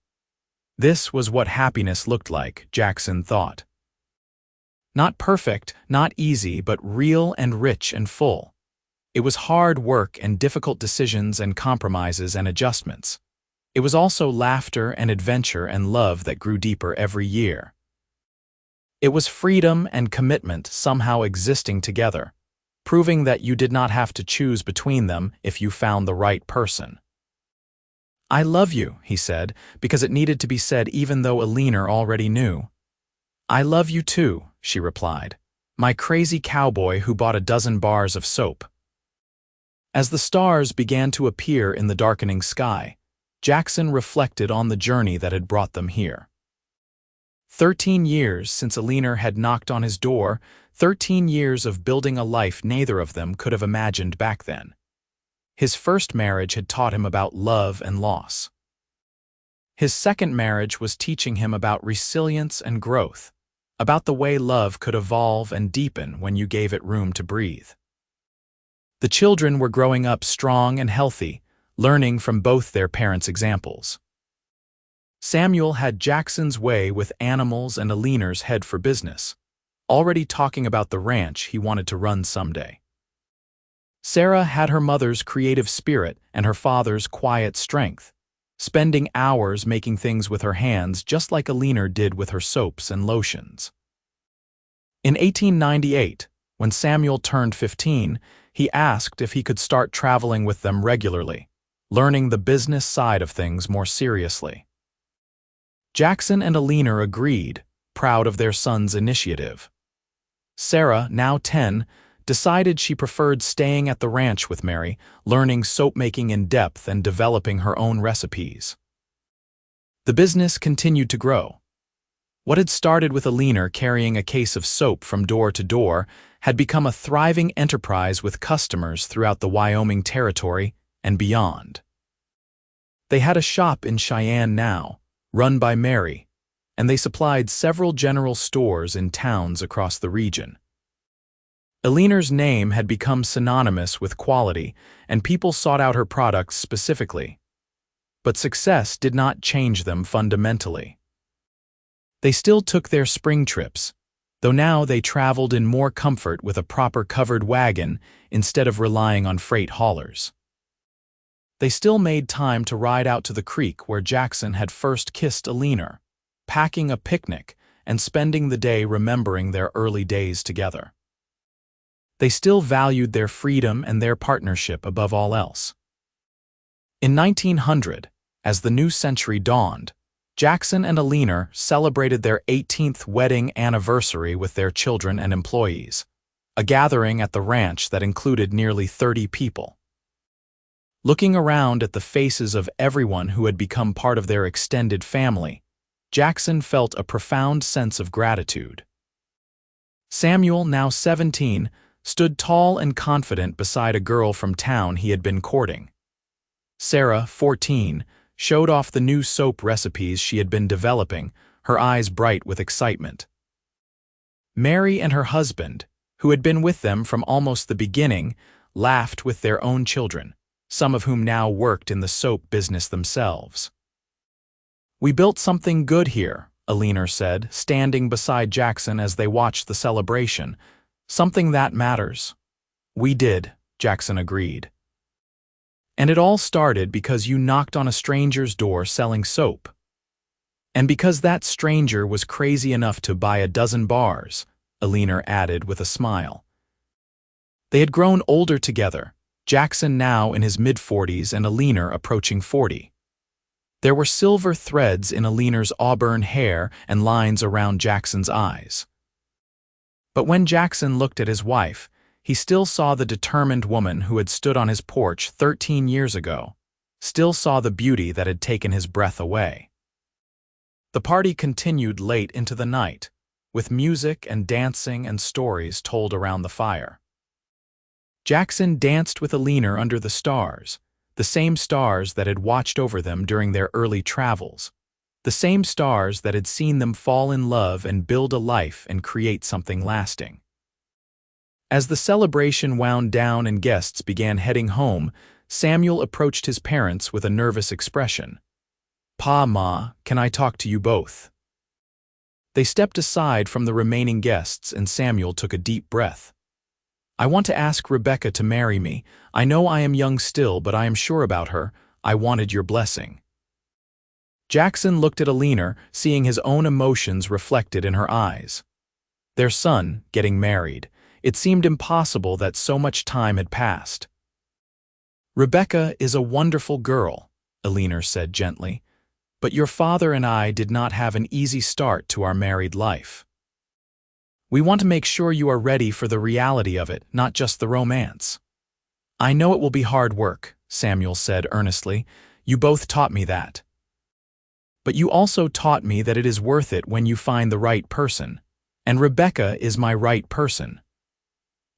This was what happiness looked like, Jackson thought. Not perfect, not easy, but real and rich and full. It was hard work and difficult decisions and compromises and adjustments. It was also laughter and adventure and love that grew deeper every year. It was freedom and commitment somehow existing together, proving that you did not have to choose between them if you found the right person. "I love you," he said, because it needed to be said even though Eleanor already knew. "I love you too," she replied, "my crazy cowboy who bought a dozen bars of soap." As the stars began to appear in the darkening sky, Jackson reflected on the journey that had brought them here. 13 years since Eleanor had knocked on his door, 13 years of building a life neither of them could have imagined back then. His first marriage had taught him about love and loss. His second marriage was teaching him about resilience and growth, about the way love could evolve and deepen when you gave it room to breathe. The children were growing up strong and healthy, learning from both their parents' examples. Samuel had Jackson's way with animals and Eleanor's head for business, already talking about the ranch he wanted to run someday. Sarah had her mother's creative spirit and her father's quiet strength, spending hours making things with her hands just like Eleanor did with her soaps and lotions. In 1898, when Samuel turned 15, he asked if he could start traveling with them regularly, learning the business side of things more seriously. Jackson and Eleanor agreed, proud of their son's initiative. Sarah, now 10, decided she preferred staying at the ranch with Mary, learning soap-making in depth and developing her own recipes. The business continued to grow. What had started with Eleanor carrying a case of soap from door to door had become a thriving enterprise with customers throughout the Wyoming Territory and beyond. They had a shop in Cheyenne now, run by Mary, and they supplied several general stores in towns across the region. Eleanor's name had become synonymous with quality, and people sought out her products specifically. But success did not change them fundamentally. They still took their spring trips, though now they traveled in more comfort with a proper covered wagon instead of relying on freight haulers. They still made time to ride out to the creek where Jackson had first kissed Eleanor, packing a picnic and spending the day remembering their early days together. They still valued their freedom and their partnership above all else. In 1900, as the new century dawned, Jackson and Eleanor celebrated their 18th wedding anniversary with their children and employees, a gathering at the ranch that included nearly 30 people. Looking around at the faces of everyone who had become part of their extended family, Jackson felt a profound sense of gratitude. Samuel, now 17, stood tall and confident beside a girl from town he had been courting. Sarah, 14, showed off the new soap recipes she had been developing, her eyes bright with excitement. Mary and her husband, who had been with them from almost the beginning, laughed with their own children, some of whom now worked in the soap business themselves. "We built something good here," Eleanor said, standing beside Jackson as they watched the celebration. "Something that matters." "We did," Jackson agreed. "And it all started because you knocked on a stranger's door selling soap. And because that stranger was crazy enough to buy a dozen bars," Eleanor added with a smile. They had grown older together, Jackson now in his mid-40s and Eleanor approaching 40. There were silver threads in Eleanor's auburn hair and lines around Jackson's eyes. But when Jackson looked at his wife, he still saw the determined woman who had stood on his porch 13 years ago, still saw the beauty that had taken his breath away. The party continued late into the night, with music and dancing and stories told around the fire. Jackson danced with Eleanor under the stars, the same stars that had watched over them during their early travels, the same stars that had seen them fall in love and build a life and create something lasting. As the celebration wound down and guests began heading home, Samuel approached his parents with a nervous expression. "Pa, Ma, can I talk to you both?" They stepped aside from the remaining guests and Samuel took a deep breath. "I want to ask Rebecca to marry me. I know I am young still, but I am sure about her. I wanted your blessing." Jackson looked at Eleanor, seeing his own emotions reflected in her eyes. Their son, getting married. It seemed impossible that so much time had passed. "Rebecca is a wonderful girl," Eleanor said gently, "but your father and I did not have an easy start to our married life. We want to make sure you are ready for the reality of it, not just the romance." "I know it will be hard work," Samuel said earnestly. "You both taught me that. But you also taught me that it is worth it when you find the right person, and Rebecca is my right person."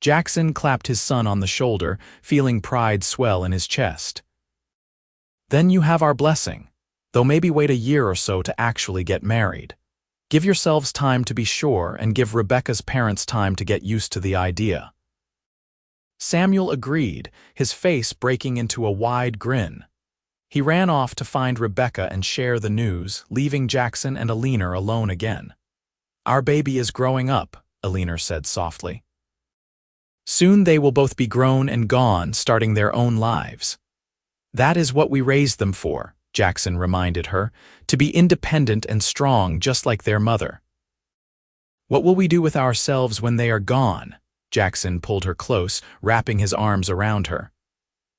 Jackson clapped his son on the shoulder, feeling pride swell in his chest. "Then you have our blessing, though maybe wait a year or so to actually get married. Give yourselves time to be sure and give Rebecca's parents time to get used to the idea." Samuel agreed, his face breaking into a wide grin. He ran off to find Rebecca and share the news, leaving Jackson and Eleanor alone again. "Our baby is growing up," Eleanor said softly. "Soon they will both be grown and gone, starting their own lives." "That is what we raised them for," Jackson reminded her, "to be independent and strong just like their mother." "What will we do with ourselves when they are gone?" Jackson pulled her close, wrapping his arms around her.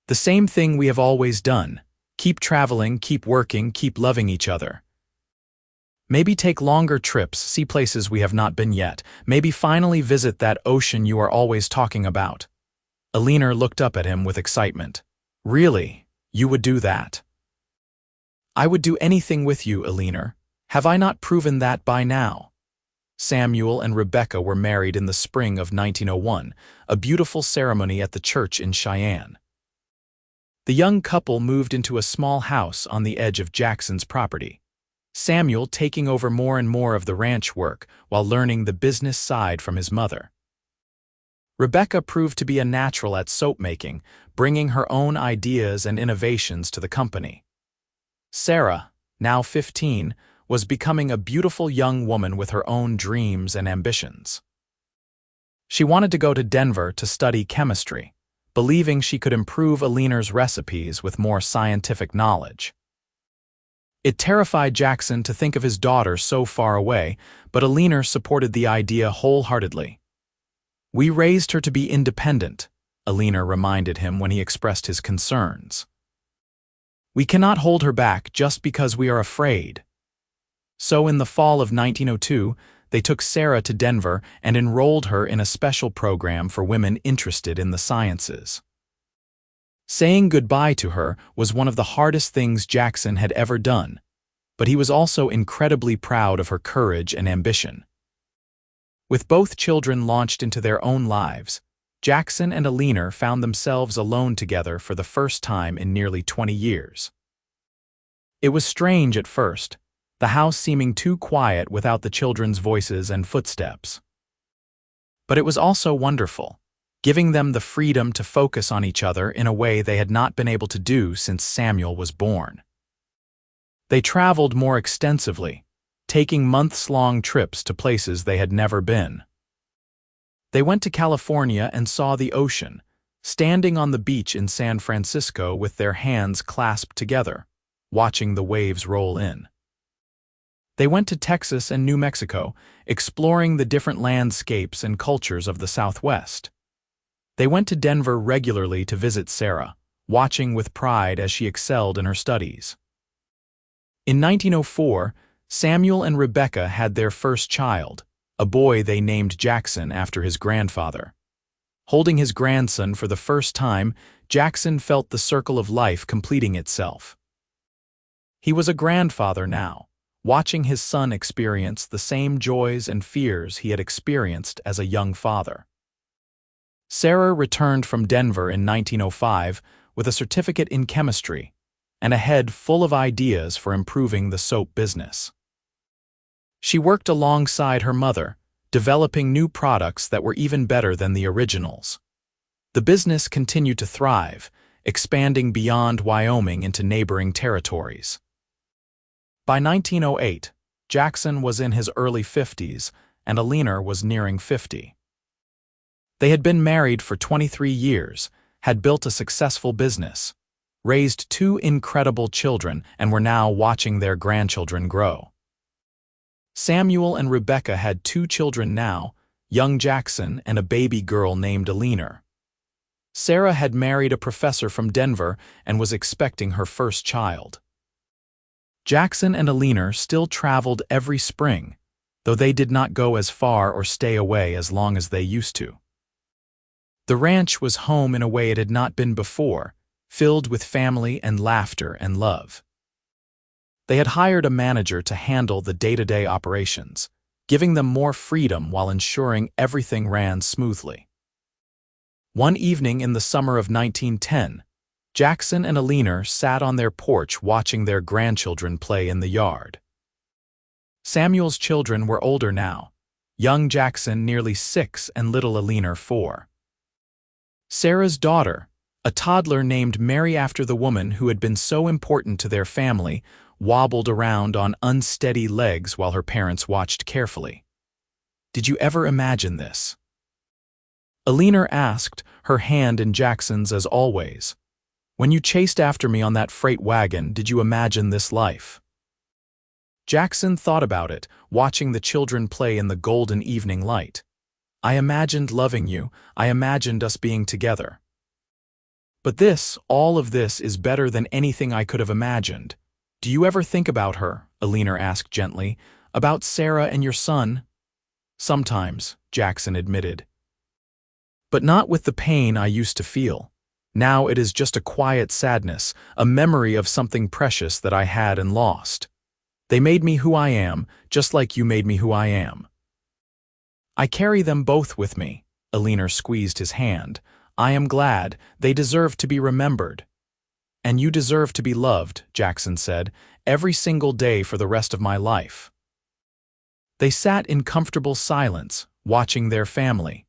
"The same thing we have always done. Keep traveling, keep working, keep loving each other. Maybe take longer trips, see places we have not been yet. Maybe finally visit that ocean you are always talking about." Eleanor looked up at him with excitement. "Really? You would do that?" "I would do anything with you, Eleanor. Have I not proven that by now?" Samuel and Rebecca were married in the spring of 1901, a beautiful ceremony at the church in Cheyenne. The young couple moved into a small house on the edge of Jackson's property, Samuel taking over more and more of the ranch work while learning the business side from his mother. Rebecca proved to be a natural at soap making, bringing her own ideas and innovations to the company. Sarah, now 15, was becoming a beautiful young woman with her own dreams and ambitions. She wanted to go to Denver to study chemistry, believing she could improve Eleanor's recipes with more scientific knowledge. It terrified Jackson to think of his daughter so far away, but Eleanor supported the idea wholeheartedly. "We raised her to be independent," Eleanor reminded him when he expressed his concerns. "We cannot hold her back just because we are afraid." So in the fall of 1902, they took Sarah to Denver and enrolled her in a special program for women interested in the sciences. Saying goodbye to her was one of the hardest things Jackson had ever done, but he was also incredibly proud of her courage and ambition. With both children launched into their own lives, Jackson and Eleanor found themselves alone together for the first time in nearly 20 years. It was strange at first, the house seeming too quiet without the children's voices and footsteps. But it was also wonderful, giving them the freedom to focus on each other in a way they had not been able to do since Samuel was born. They traveled more extensively, taking months-long trips to places they had never been. They went to California and saw the ocean, standing on the beach in San Francisco with their hands clasped together, watching the waves roll in. They went to Texas and New Mexico, exploring the different landscapes and cultures of the Southwest. They went to Denver regularly to visit Sarah, watching with pride as she excelled in her studies. In 1904, Samuel and Rebecca had their first child, a boy they named Jackson after his grandfather. Holding his grandson for the first time, Jackson felt the circle of life completing itself. He was a grandfather now, watching his son experience the same joys and fears he had experienced as a young father. Sarah returned from Denver in 1905 with a certificate in chemistry and a head full of ideas for improving the soap business. She worked alongside her mother, developing new products that were even better than the originals. The business continued to thrive, expanding beyond Wyoming into neighboring territories. By 1908, Jackson was in his early 50s and Eleanor was nearing 50. They had been married for 23 years, had built a successful business, raised two incredible children, and were now watching their grandchildren grow. Samuel and Rebecca had two children now, young Jackson and a baby girl named Eleanor. Sarah had married a professor from Denver and was expecting her first child. Jackson and Eleanor still traveled every spring, though they did not go as far or stay away as long as they used to. The ranch was home in a way it had not been before, filled with family and laughter and love. They had hired a manager to handle the day-to-day operations, giving them more freedom while ensuring everything ran smoothly. One evening in the summer of 1910, Jackson and Eleanor sat on their porch watching their grandchildren play in the yard. Samuel's children were older now, young Jackson nearly 6 and little Eleanor 4. Sarah's daughter, a toddler named Mary after the woman who had been so important to their family, wobbled around on unsteady legs while her parents watched carefully. "Did you ever imagine this?" Eleanor asked, her hand in Jackson's as always. "When you chased after me on that freight wagon, did you imagine this life?" Jackson thought about it, watching the children play in the golden evening light. "I imagined loving you, I imagined us being together. But this, all of this, is better than anything I could have imagined. Do you ever think about her?" Eleanor asked gently. "About Sarah and your son?" "Sometimes," Jackson admitted. "But not with the pain I used to feel. Now it is just a quiet sadness, a memory of something precious that I had and lost. They made me who I am, just like you made me who I am. I carry them both with me." Eleanor squeezed his hand. "I am glad. They deserve to be remembered." "And you deserve to be loved," Jackson said, "every single day for the rest of my life." They sat in comfortable silence, watching their family.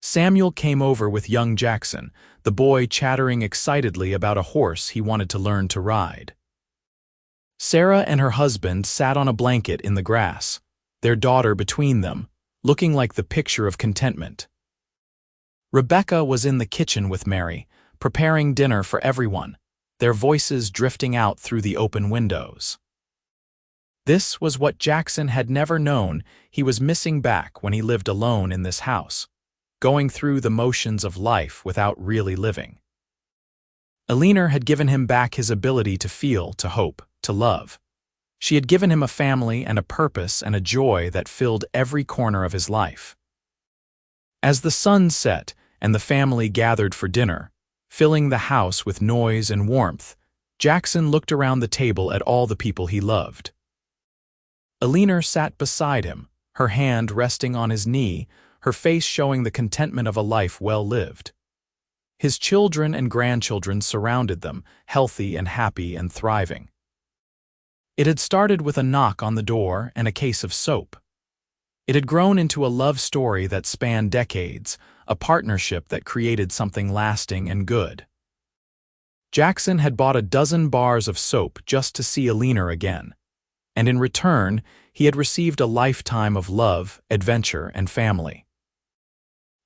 Samuel came over with young Jackson, the boy chattering excitedly about a horse he wanted to learn to ride. Sarah and her husband sat on a blanket in the grass, their daughter between them, looking like the picture of contentment. Rebecca was in the kitchen with Mary, preparing dinner for everyone, their voices drifting out through the open windows. This was what Jackson had never known he was missing back when he lived alone in this house, going through the motions of life without really living. Eleanor had given him back his ability to feel, to hope, to love. She had given him a family and a purpose and a joy that filled every corner of his life. As the sun set and the family gathered for dinner, filling the house with noise and warmth, Jackson looked around the table at all the people he loved. Eleanor sat beside him, her hand resting on his knee, her face showing the contentment of a life well lived. His children and grandchildren surrounded them, healthy and happy and thriving. It had started with a knock on the door and a case of soap. It had grown into a love story that spanned decades, a partnership that created something lasting and good. Jackson had bought a dozen bars of soap just to see Eleanor again, and in return, he had received a lifetime of love, adventure, and family.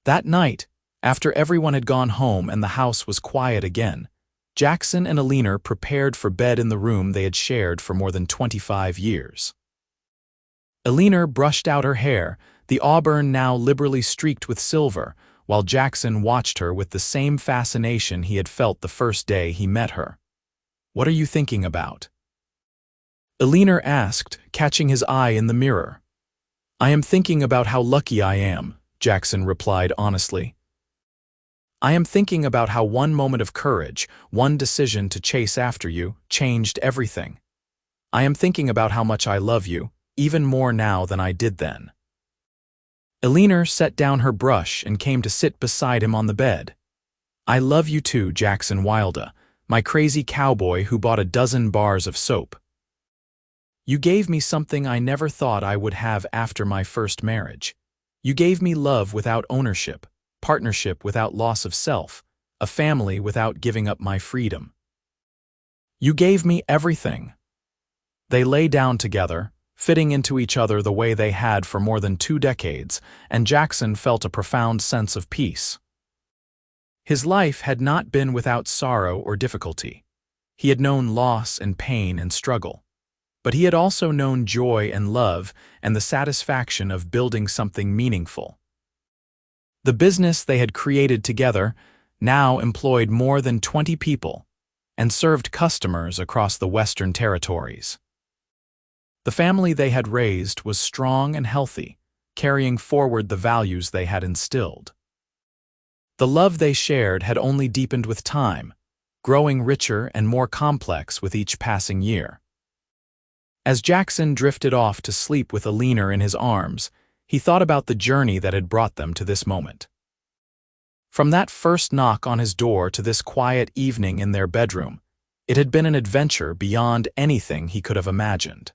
That night, after everyone had gone home and the house was quiet again, Jackson and Eleanor prepared for bed in the room they had shared for more than 25 years. Eleanor brushed out her hair, the auburn now liberally streaked with silver, while Jackson watched her with the same fascination he had felt the first day he met her. "What are you thinking about?" Eleanor asked, catching his eye in the mirror. "I am thinking about how lucky I am," Jackson replied honestly. "I am thinking about how one moment of courage, one decision to chase after you, changed everything. I am thinking about how much I love you, even more now than I did then." Eleanor set down her brush and came to sit beside him on the bed. "I love you too, Jackson Wilde, my crazy cowboy who bought a dozen bars of soap. You gave me something I never thought I would have after my first marriage. You gave me love without ownership, partnership without loss of self, a family without giving up my freedom. You gave me everything." They lay down together, fitting into each other the way they had for more than 2 decades, and Jackson felt a profound sense of peace. His life had not been without sorrow or difficulty. He had known loss and pain and struggle. But he had also known joy and love and the satisfaction of building something meaningful. The business they had created together now employed more than 20 people and served customers across the Western Territories. The family they had raised was strong and healthy, carrying forward the values they had instilled. The love they shared had only deepened with time, growing richer and more complex with each passing year. As Jackson drifted off to sleep with Eleanor in his arms, he thought about the journey that had brought them to this moment. From that first knock on his door to this quiet evening in their bedroom, it had been an adventure beyond anything he could have imagined.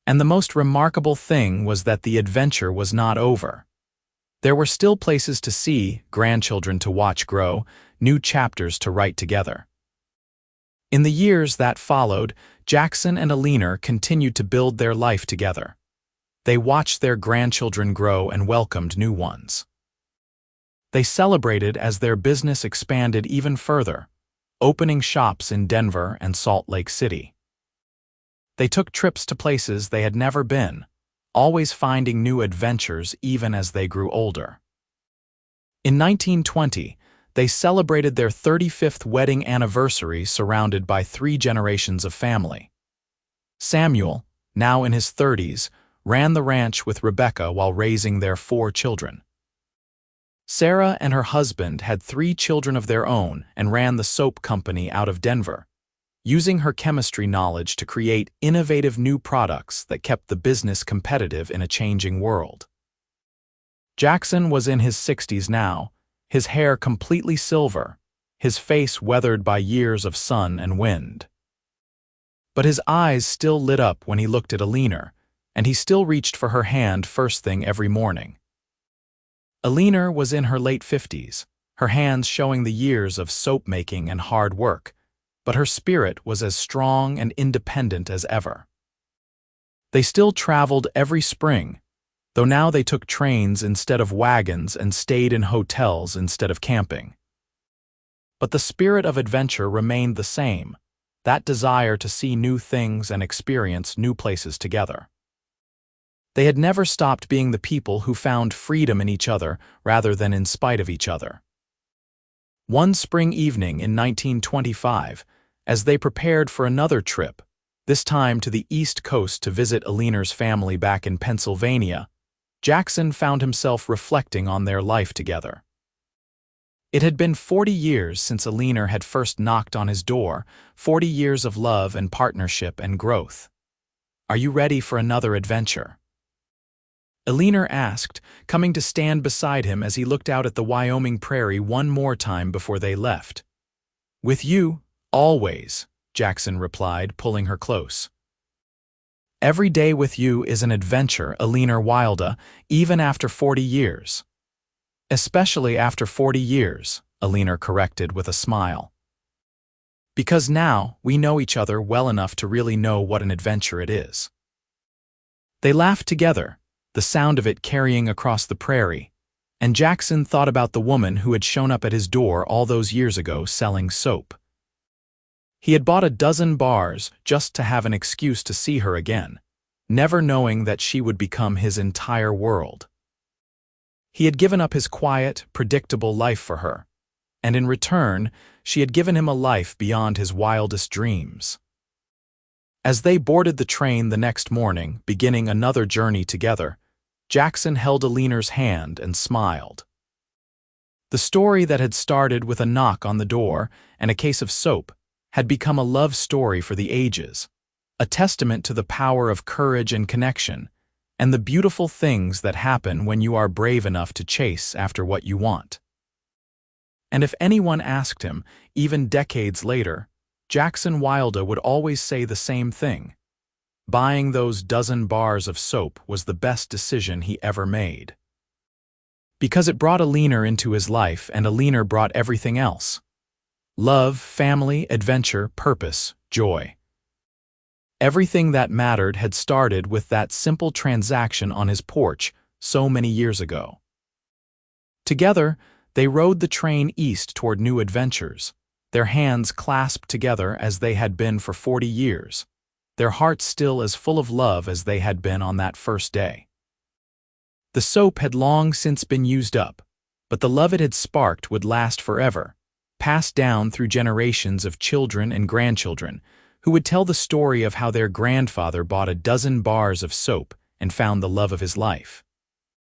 And the most remarkable thing was that the adventure was not over. There were still places to see, grandchildren to watch grow, new chapters to write together. In the years that followed, Jackson and Eleanor continued to build their life together. They watched their grandchildren grow and welcomed new ones. They celebrated as their business expanded even further, opening shops in Denver and Salt Lake City. They took trips to places they had never been, always finding new adventures even as they grew older. In 1920, they celebrated their 35th wedding anniversary surrounded by 3 generations of family. Samuel, now in his 30s, ran the ranch with Rebecca while raising their 4 children. Sarah and her husband had 3 children of their own and ran the soap company out of Denver, using her chemistry knowledge to create innovative new products that kept the business competitive in a changing world. Jackson was in his 60s now, his hair completely silver, his face weathered by years of sun and wind. But his eyes still lit up when he looked at Eleanor, and he still reached for her hand first thing every morning. Eleanor was in her late 50s, her hands showing the years of soap making and hard work, but her spirit was as strong and independent as ever. They still traveled every spring, though now they took trains instead of wagons and stayed in hotels instead of camping. But the spirit of adventure remained the same, that desire to see new things and experience new places together. They had never stopped being the people who found freedom in each other rather than in spite of each other. One spring evening in 1925, as they prepared for another trip, this time to the East Coast to visit Eleanor's family back in Pennsylvania, Jackson found himself reflecting on their life together. It had been 40 years since Eleanor had first knocked on his door, 40 years of love and partnership and growth. "Are you ready for another adventure?" Eleanor asked, coming to stand beside him as he looked out at the Wyoming prairie one more time before they left. "With you, always," Jackson replied, pulling her close. "Every day with you is an adventure, Eleanor Wilde, even after 40 years. Especially after 40 years, Eleanor corrected with a smile. Because now we know each other well enough to really know what an adventure it is." They laughed together, the sound of it carrying across the prairie, and Jackson thought about the woman who had shown up at his door all those years ago selling soap. He had bought a dozen bars just to have an excuse to see her again, never knowing that she would become his entire world. He had given up his quiet, predictable life for her, and in return, she had given him a life beyond his wildest dreams. As they boarded the train the next morning, beginning another journey together, Jackson held Eleanor's hand and smiled. The story that had started with a knock on the door and a case of soap had become a love story for the ages, a testament to the power of courage and connection, and the beautiful things that happen when you are brave enough to chase after what you want. And if anyone asked him, even decades later, Jackson Wilde would always say the same thing. Buying those dozen bars of soap was the best decision he ever made. Because it brought Eleanor into his life, and Eleanor brought everything else. Love, family, adventure, purpose, joy. Everything that mattered had started with that simple transaction on his porch so many years ago. Together, they rode the train east toward new adventures, their hands clasped together as they had been for 40 years, their hearts still as full of love as they had been on that first day. The soap had long since been used up, but the love it had sparked would last forever, passed down through generations of children and grandchildren who would tell the story of how their grandfather bought a dozen bars of soap and found the love of his life.